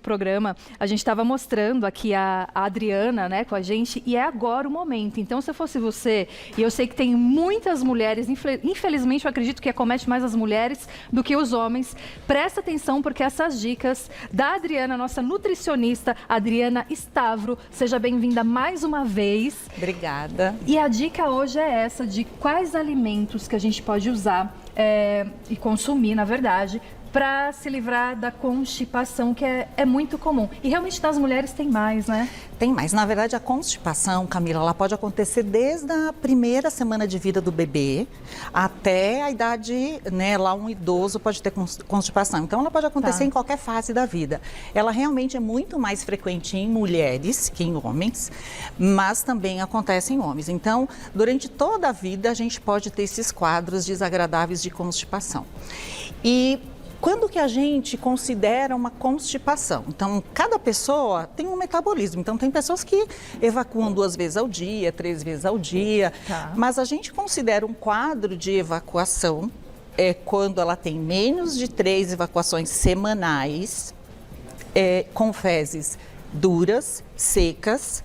programa, a gente estava mostrando aqui a Adriana, né, com a gente, e é agora o momento. Então, se eu fosse você, e eu sei que tem muitas mulheres, infelizmente eu acredito que acomete mais as mulheres do que os homens, presta atenção porque essas dicas da Adriana, nossa nutricionista, Adriana Stavro, seja bem-vinda mais uma vez. Obrigada. E a dica hoje é essa, de quais alimentos que a gente pode usar e consumir, na verdade, para se livrar da constipação, que é muito comum. E realmente das mulheres tem mais, né? Tem mais. Na verdade, a constipação, Camila, ela pode acontecer desde a primeira semana de vida do bebê até a idade, né, lá um idoso pode ter constipação. Então, ela pode acontecer em qualquer fase da vida. Ela realmente é muito mais frequente em mulheres que em homens, mas também acontece em homens. Então, durante toda a vida, a gente pode ter esses quadros desagradáveis de constipação. E quando que a gente considera uma constipação? Então, cada pessoa tem um metabolismo. Então, tem pessoas que evacuam 2 vezes ao dia, 3 vezes ao dia. Mas a gente considera um quadro de evacuação quando ela tem menos de 3 evacuações semanais, com fezes duras, secas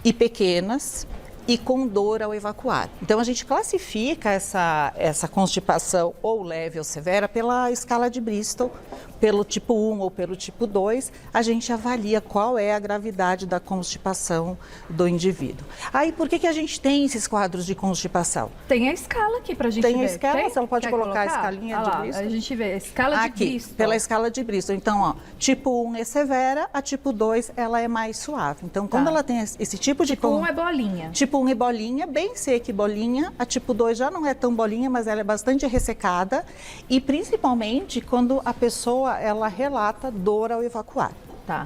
e pequenas, e com dor ao evacuar. Então, a gente classifica essa constipação ou leve ou severa pela escala de Bristol, pelo tipo 1 ou pelo tipo 2, a gente avalia qual é a gravidade da constipação do indivíduo. Aí, por que a gente tem esses quadros de constipação? Tem a escala aqui pra gente ver. Tem a escala, você pode colocar a escalinha de Bristol? A gente vê a escala de Bristol. Pela escala de Bristol. Então, ó, tipo 1 é severa, a tipo 2 ela é mais suave. Então, quando ela tem esse tipo de... Tipo 1 é bolinha. Tipo 1 é bolinha, bem seca e bolinha. A tipo 2 já não é tão bolinha, mas ela é bastante ressecada. E principalmente quando a pessoa ela relata dor ao evacuar.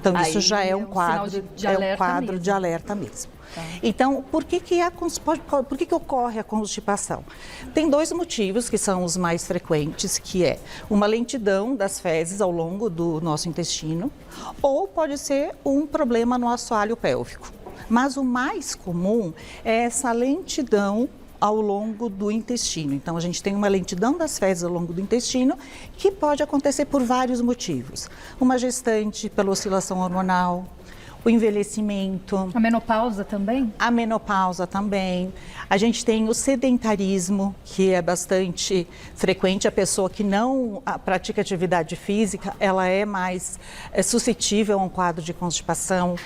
Então, isso já é um quadro de alerta mesmo. Então, por que ocorre a constipação? Tem 2 motivos que são os mais frequentes, que é uma lentidão das fezes ao longo do nosso intestino, ou pode ser um problema no assoalho pélvico. Mas o mais comum é essa lentidão ao longo do intestino. Então, a gente tem uma lentidão das fezes ao longo do intestino que pode acontecer por vários motivos. Uma gestante pela oscilação hormonal, o envelhecimento. A menopausa também? A menopausa também. A gente tem o sedentarismo, que é bastante frequente. A pessoa que não pratica atividade física, ela é mais suscetível a um quadro de constipação.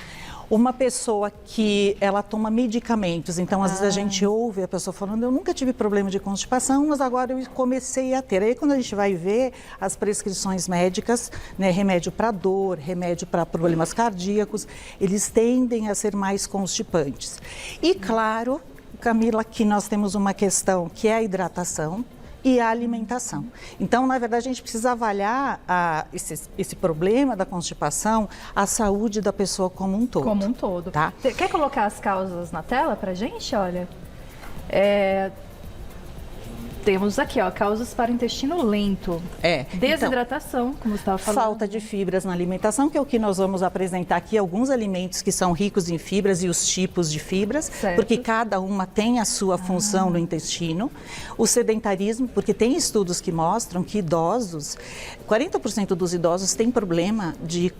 Uma pessoa que ela toma medicamentos, então às vezes a gente ouve a pessoa falando, eu nunca tive problema de constipação, mas agora eu comecei a ter. Aí quando a gente vai ver as prescrições médicas, né, remédio para dor, remédio para problemas cardíacos, eles tendem a ser mais constipantes. E claro, Camila, que nós temos uma questão que é a hidratação e a alimentação. Então, na verdade, a gente precisa avaliar esse problema da constipação, a saúde da pessoa como um todo. Como um todo. Tá? Quer colocar as causas na tela pra gente? Olha, temos aqui, ó, causas para intestino lento. Desidratação, então, como você estava falando. Falta de fibras na alimentação, que é o que nós vamos apresentar aqui, alguns alimentos que são ricos em fibras e os tipos de fibras, porque cada uma tem a sua função no intestino. O sedentarismo, porque tem estudos que mostram que idosos, 40% dos idosos têm problema de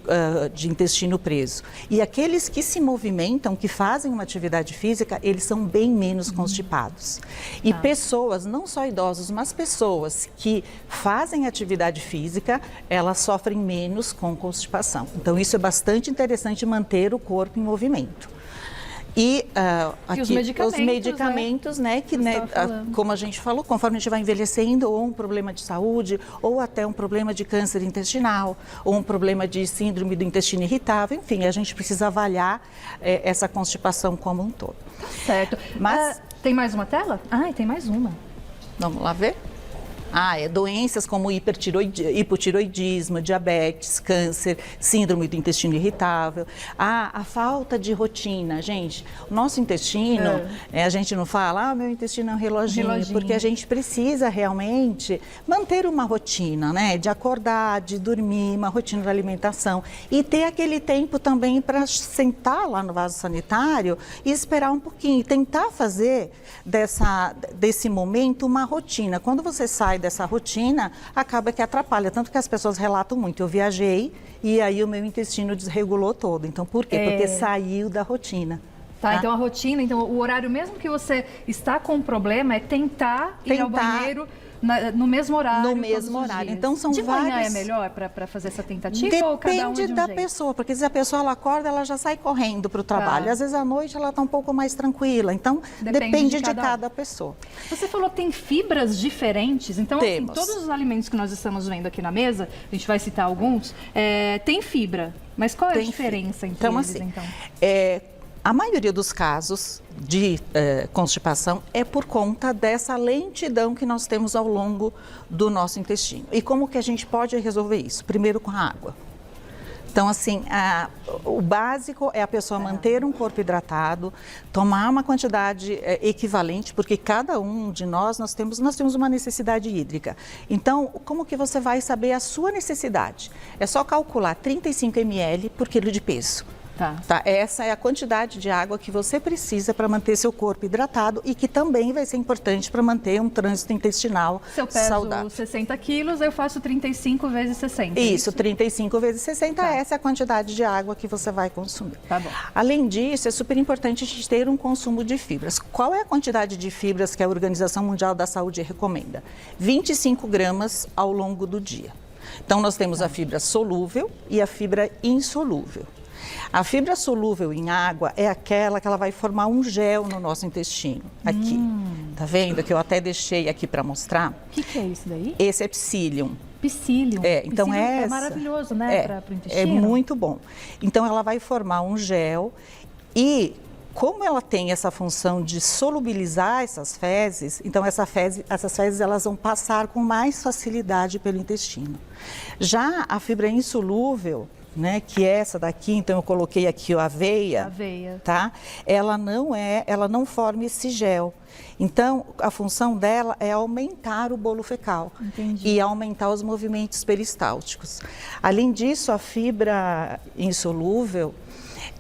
intestino preso. E aqueles que se movimentam, que fazem uma atividade física, eles são bem menos constipados. E pessoas, não só idosos, mas pessoas que fazem atividade física, elas sofrem menos com constipação. Então, isso é bastante interessante, manter o corpo em movimento. E aqui, os medicamentos, né, que, né, como a gente falou, conforme a gente vai envelhecendo, ou um problema de saúde, ou até um problema de câncer intestinal, ou um problema de síndrome do intestino irritável, enfim, a gente precisa avaliar essa constipação como um todo. Certo. Mas tem mais uma tela? Tem mais uma. Vamos lá ver? Doenças como hipotiroidismo, diabetes, câncer, síndrome do intestino irritável. A falta de rotina. Gente, o nosso intestino, a gente não fala, meu intestino é um reloginho, porque a gente precisa realmente manter uma rotina, né? De acordar, de dormir, uma rotina de alimentação e ter aquele tempo também para sentar lá no vaso sanitário e esperar um pouquinho, tentar fazer desse momento uma rotina. Quando você sai dessa rotina, acaba que atrapalha. Tanto que as pessoas relatam muito. Eu viajei e aí o meu intestino desregulou todo. Então, por quê? Porque saiu da rotina. Tá, então a rotina, então o horário mesmo que você está com um problema é tentar ir ao banheiro no mesmo horário. No mesmo horário. Então são de vários. manhã é melhor para fazer essa tentativa? Depende ou cada um é de um da jeito? pessoa, porque se a pessoa ela acorda, ela já sai correndo para o trabalho. Às vezes à noite ela está um pouco mais tranquila. Então depende de cada pessoa. Você falou que tem fibras diferentes. Então, assim, todos os alimentos que nós estamos vendo aqui na mesa, a gente vai citar alguns, tem fibra. Mas qual é a diferença entre eles, assim, então? A maioria dos casos de constipação é por conta dessa lentidão que nós temos ao longo do nosso intestino. E como que a gente pode resolver isso? Primeiro com a água. Então, assim, o básico é a pessoa manter um corpo hidratado, tomar uma quantidade equivalente, porque cada um de nós temos uma necessidade hídrica. Então, como que você vai saber a sua necessidade? É só calcular 35 ml por quilo de peso. Tá? Essa é a quantidade de água que você precisa para manter seu corpo hidratado e que também vai ser importante para manter um trânsito intestinal saudável. Se eu peso 60 quilos, eu faço 35 vezes 60. Isso, 35 vezes 60, essa é a quantidade de água que você vai consumir. Tá bom. Além disso, é super importante a gente ter um consumo de fibras. Qual é a quantidade de fibras que a Organização Mundial da Saúde recomenda? 25 gramas ao longo do dia. Então, nós temos a fibra solúvel e a fibra insolúvel. A fibra solúvel em água é aquela que ela vai formar um gel no nosso intestino. Aqui. Tá vendo? Que eu até deixei aqui para mostrar. O que é isso daí? Esse é psyllium. Psyllium. Então psyllium é maravilhoso, né? Para o intestino. É muito bom. Então ela vai formar um gel e como ela tem essa função de solubilizar essas fezes, então essas fezes elas vão passar com mais facilidade pelo intestino. Já a fibra insolúvel, né, que é essa daqui, então eu coloquei aqui a aveia, tá? Ela não forma esse gel. Então, a função dela é aumentar o bolo fecal. Entendi. E aumentar os movimentos peristálticos. Além disso, a fibra insolúvel,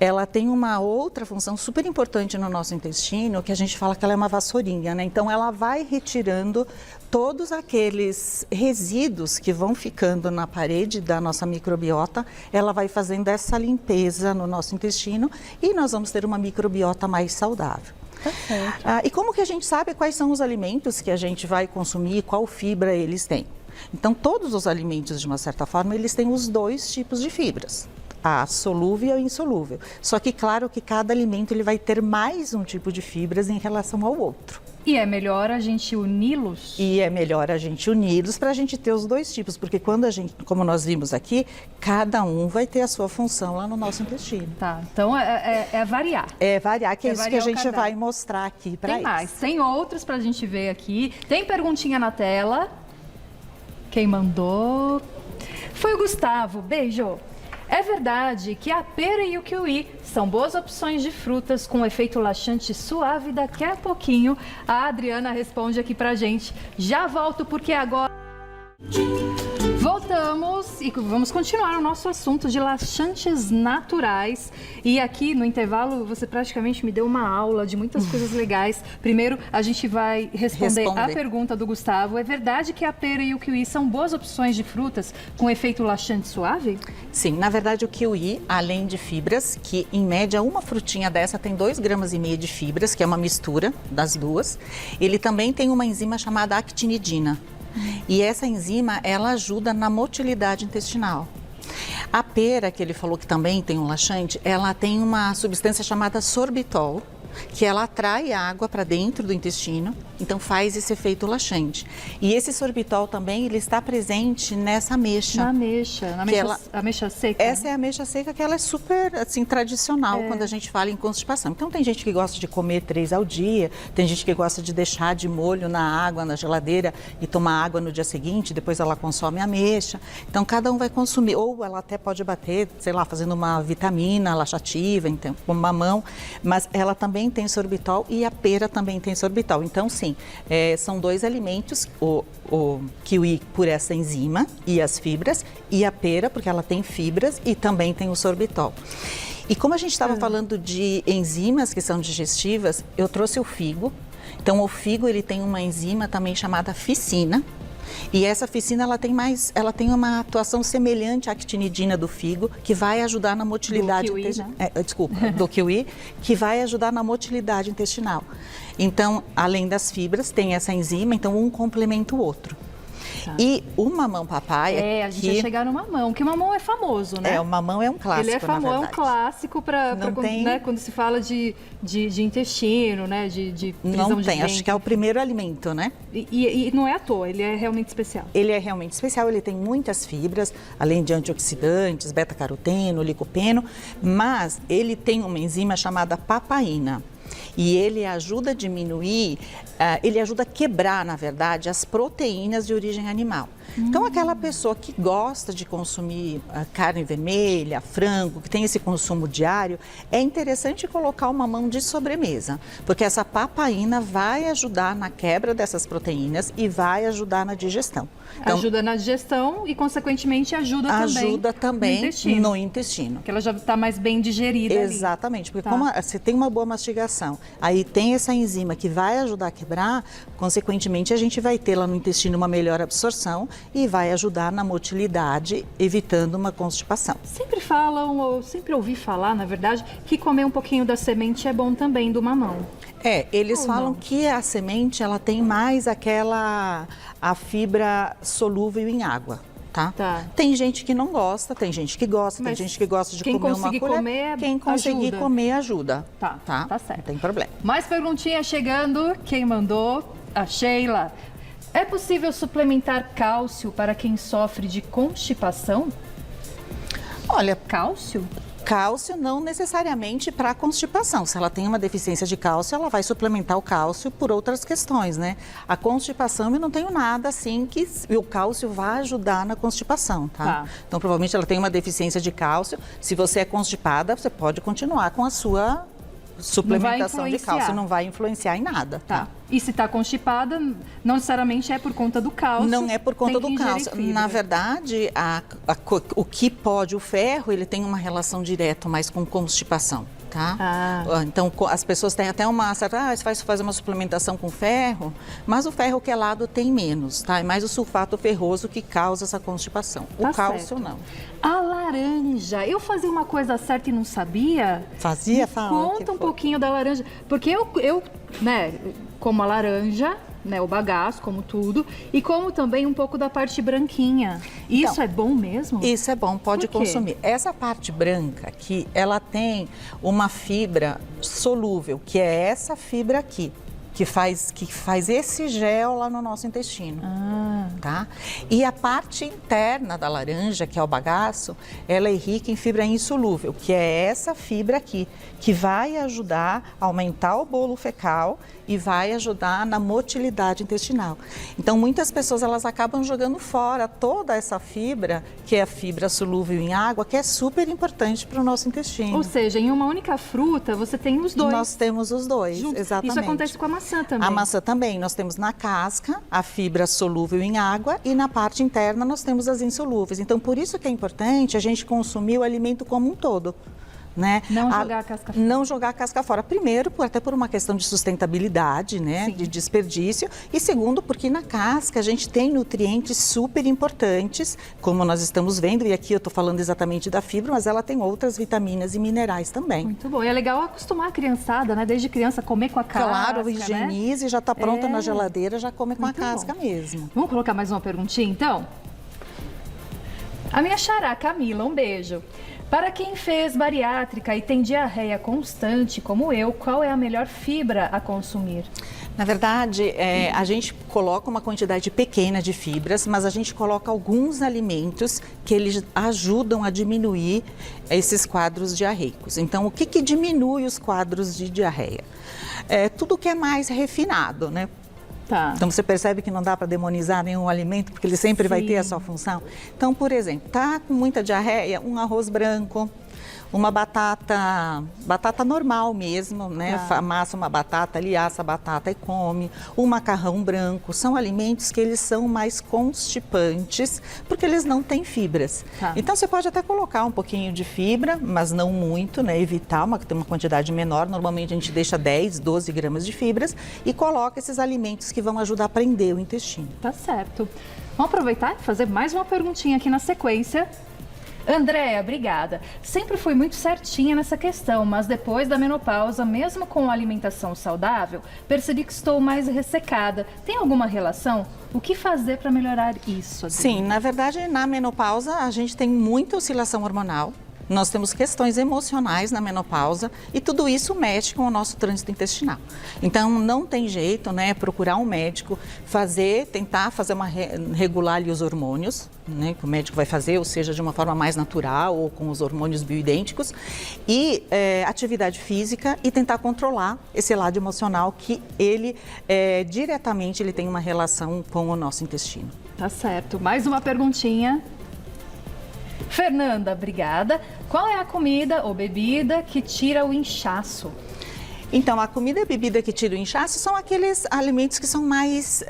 ela tem uma outra função super importante no nosso intestino, que a gente fala que ela é uma vassourinha, né? Então, ela vai retirando todos aqueles resíduos que vão ficando na parede da nossa microbiota, ela vai fazendo essa limpeza no nosso intestino e nós vamos ter uma microbiota mais saudável. Tá certo. E como que a gente sabe quais são os alimentos que a gente vai consumir, qual fibra eles têm? Então, todos os alimentos, de uma certa forma, eles têm os dois tipos de fibras. A solúvel e a insolúvel. Só que, claro, que cada alimento ele vai ter mais um tipo de fibras em relação ao outro. E é melhor a gente uni-los? E é melhor a gente uni-los para a gente ter os dois tipos, porque quando a gente, como nós vimos aqui, cada um vai ter a sua função lá no nosso intestino. Tá, então é variar. É variar, que é isso que a gente vai mostrar aqui para eles. Tem mais, tem outros para a gente ver aqui. Tem perguntinha na tela. Quem mandou? Foi o Gustavo, beijo. É verdade que a pera e o kiwi são boas opções de frutas com efeito laxante suave. Daqui a pouquinho a Adriana responde aqui pra gente. Já volto porque agora... Voltamos e vamos continuar o nosso assunto de laxantes naturais. E aqui no intervalo você praticamente me deu uma aula de muitas coisas legais. Primeiro a gente vai responder a pergunta do Gustavo. É verdade que a pera e o kiwi são boas opções de frutas com efeito laxante suave? Sim, na verdade o kiwi, além de fibras, que em média uma frutinha dessa tem 2,5 gramas de fibras, que é uma mistura das duas, ele também tem uma enzima chamada actinidina. E essa enzima, ela ajuda na motilidade intestinal. A pera, que ele falou que também tem um laxante, ela tem uma substância chamada sorbitol, que ela atrai a água para dentro do intestino, então faz esse efeito laxante. E esse sorbitol também, ele está presente nessa ameixa. Ameixa seca? Essa é a ameixa seca, que ela é super, assim, tradicional quando a gente fala em constipação. Então tem gente que gosta de comer 3 ao dia, tem gente que gosta de deixar de molho na água, na geladeira e tomar água no dia seguinte, depois ela consome a ameixa. Então cada um vai consumir, ou ela até pode bater, sei lá, fazendo uma vitamina laxativa, então, com mamão, mas ela também tem sorbitol e a pera também tem sorbitol. Então, sim, são dois alimentos, o kiwi por essa enzima e as fibras, e a pera porque ela tem fibras e também tem o sorbitol. E como a gente estava falando de enzimas que são digestivas, eu trouxe o figo. Então, o figo ele tem uma enzima também chamada ficina, E essa ficina, ela tem uma atuação semelhante à actinidina do figo, que vai ajudar na motilidade intestinal. Do kiwi, que vai ajudar na motilidade intestinal. Então, além das fibras, tem essa enzima, então um complementa o outro. Tá. E o mamão papaya... a gente ia chegar no mamão, que o mamão é famoso, né? O mamão é um clássico, ele é famoso, na é um clássico para né, quando se fala de intestino, né? De prisão não de tem, ventre. acho que é o primeiro alimento, né? E não é à toa, ele é realmente especial. Ele é realmente especial, ele tem muitas fibras, além de antioxidantes, beta-caroteno, licopeno, mas ele tem uma enzima chamada papaina. E ele ajuda a diminuir, ele ajuda a quebrar, na verdade, as proteínas de origem animal. Então, aquela pessoa que gosta de consumir carne vermelha, frango, que tem esse consumo diário, é interessante colocar o mamão de sobremesa, porque essa papaina vai ajudar na quebra dessas proteínas e vai ajudar na digestão. Então, ajuda na digestão e, consequentemente, ajuda também no intestino. Porque ela já está mais bem digerida. Exatamente, porque como você tem uma boa mastigação, aí tem essa enzima que vai ajudar a quebrar, consequentemente, a gente vai ter lá no intestino uma melhor absorção e vai ajudar na motilidade, evitando uma constipação. Sempre falam, ou sempre ouvi falar, na verdade, que comer um pouquinho da semente é bom também do mamão. Eles falam que a semente, ela tem mais a fibra solúvel em água. Tá? Tem gente que não gosta, tem gente que gosta, tem gente que gosta de comer uma colher. Quem conseguir comer ajuda. Tá certo. Não tem problema. Mais perguntinha chegando, quem mandou? A Sheila. É possível suplementar cálcio para quem sofre de constipação? Olha, cálcio? Cálcio não necessariamente para constipação. Se ela tem uma deficiência de cálcio, ela vai suplementar o cálcio por outras questões, né? A constipação, eu não tenho nada assim que o cálcio vai ajudar na constipação, tá? Então, provavelmente ela tem uma deficiência de cálcio. Se você é constipada, você pode continuar com a sua suplementação de cálcio, não vai influenciar em nada. Tá. E se está constipada, não necessariamente é por conta do cálcio. Não é por conta do cálcio. Na verdade, o que pode, o ferro, ele tem uma relação direta mais com constipação. Tá? Então, as pessoas têm até uma certa, você vai fazer uma suplementação com ferro, mas o ferro quelado tem menos, tá? É mais o sulfato ferroso que causa essa constipação. O cálcio, não. A laranja, eu fazia uma coisa certa e não sabia? Fazia? Conta um pouquinho da laranja, porque eu né, como a laranja, né, o bagaço, como tudo, e como também um pouco da parte branquinha. Isso é bom mesmo? Isso é bom, pode consumir. Essa parte branca aqui, ela tem uma fibra solúvel, que é essa fibra aqui, que faz esse gel lá no nosso intestino, tá? E a parte interna da laranja, que é o bagaço, ela é rica em fibra insolúvel, que é essa fibra aqui, que vai ajudar a aumentar o bolo fecal e vai ajudar na motilidade intestinal. Então, muitas pessoas, elas acabam jogando fora toda essa fibra, que é a fibra solúvel em água, que é super importante para o nosso intestino. Ou seja, em uma única fruta, você tem os dois. Nós temos os dois, exatamente. Isso acontece com a maçã também. A maçã também. Nós temos na casca a fibra solúvel em água e na parte interna nós temos as insolúveis. Então, por isso que é importante a gente consumir o alimento como um todo. Né? Não jogar a casca fora. Não jogar a casca fora. Primeiro, até por uma questão de sustentabilidade, né? De desperdício. E segundo, porque na casca a gente tem nutrientes super importantes, como nós estamos vendo, e aqui eu estou falando exatamente da fibra, mas ela tem outras vitaminas e minerais também. Muito bom. E é legal acostumar a criançada, né? Desde criança, comer com a casca. Claro, higienize, né? Já está pronta na geladeira, já come com a casca mesmo. Vamos colocar mais uma perguntinha, então? A minha xará, Camila, um beijo. Para quem fez bariátrica e tem diarreia constante, como eu, qual é a melhor fibra a consumir? Na verdade, a gente coloca uma quantidade pequena de fibras, mas a gente coloca alguns alimentos que eles ajudam a diminuir esses quadros diarreicos. Então, o que diminui os quadros de diarreia? Tudo que é mais refinado, né? Então, você percebe que não dá para demonizar nenhum alimento, porque ele sempre vai ter a sua função. Então, por exemplo, tá com muita diarreia, um arroz branco, uma batata normal mesmo, né? Amassa uma batata ali, assa a batata e come. O macarrão branco, são alimentos que eles são mais constipantes, porque eles não têm fibras. Então você pode até colocar um pouquinho de fibra, mas não muito, né? Evitar ter uma quantidade menor. Normalmente a gente deixa 10, 12 gramas de fibras e coloca esses alimentos que vão ajudar a prender o intestino. Tá certo. Vamos aproveitar e fazer mais uma perguntinha aqui na sequência. Andréia, obrigada. Sempre fui muito certinha nessa questão, mas depois da menopausa, mesmo com alimentação saudável, percebi que estou mais ressecada. Tem alguma relação? O que fazer para melhorar isso, Adriana? Sim, na verdade, na menopausa a gente tem muita oscilação hormonal. Nós temos questões emocionais na menopausa e tudo isso mexe com o nosso trânsito intestinal. Então, não tem jeito, né? Procurar um médico, tentar fazer regular ali os hormônios, né? Que o médico vai fazer, ou seja, de uma forma mais natural ou com os hormônios bioidênticos, e atividade física e tentar controlar esse lado emocional que ele diretamente ele tem uma relação com o nosso intestino. Tá certo. Mais uma perguntinha. Fernanda, obrigada. Qual é a comida ou bebida que tira o inchaço? Então, a comida e a bebida que tira o inchaço são aqueles alimentos que são mais,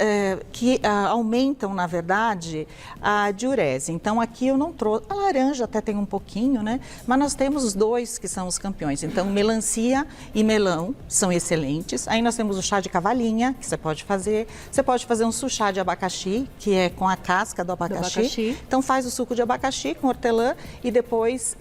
que aumentam, na verdade, a diurese. Então, aqui eu não trouxe, a laranja até tem um pouquinho, né? Mas nós temos os dois que são os campeões. Então, melancia e melão são excelentes. Aí nós temos o chá de cavalinha, que você pode fazer. Você pode fazer um chá de abacaxi, que é com a casca do abacaxi. Então, faz o suco de abacaxi com hortelã e depois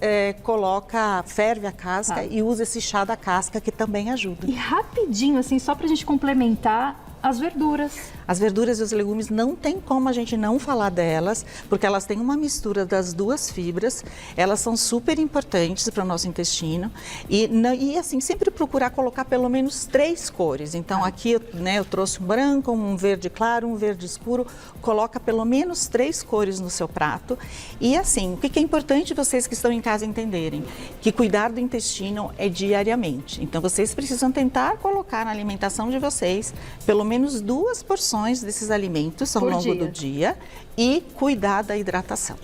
ferve a casca e usa esse chá da casca, que também ajuda. E rapidinho, assim, só pra gente complementar, as verduras. As verduras e os legumes não tem como a gente não falar delas, porque elas têm uma mistura das duas fibras, elas são super importantes para o nosso intestino e assim, sempre procurar colocar pelo menos 3 cores. Então aqui eu trouxe um branco, um verde claro, um verde escuro, coloca pelo menos 3 cores no seu prato. E assim, o que é importante vocês que estão em casa entenderem? Que cuidar do intestino é diariamente. Então vocês precisam tentar colocar na alimentação de vocês pelo menos 2 porções desses alimentos ao longo do dia e cuidar da hidratação.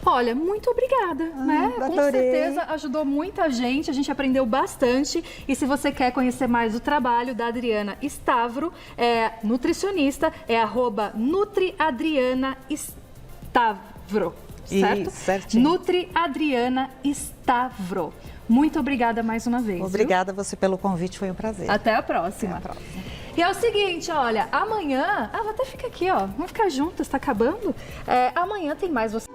Olha, muito obrigada, né? Com certeza ajudou muita gente, a gente aprendeu bastante. E se você quer conhecer mais o trabalho da Adriana Stavro, nutricionista, é @NutriAdrianaStavro, certo? Isso, certinho. NutriAdriana Stavro. Muito obrigada mais uma vez. Obrigada a você pelo convite, foi um prazer. Até a próxima. Até a próxima. E é o seguinte, olha, amanhã... vou até ficar aqui, ó. Vamos ficar juntas, tá acabando? Amanhã tem mais você.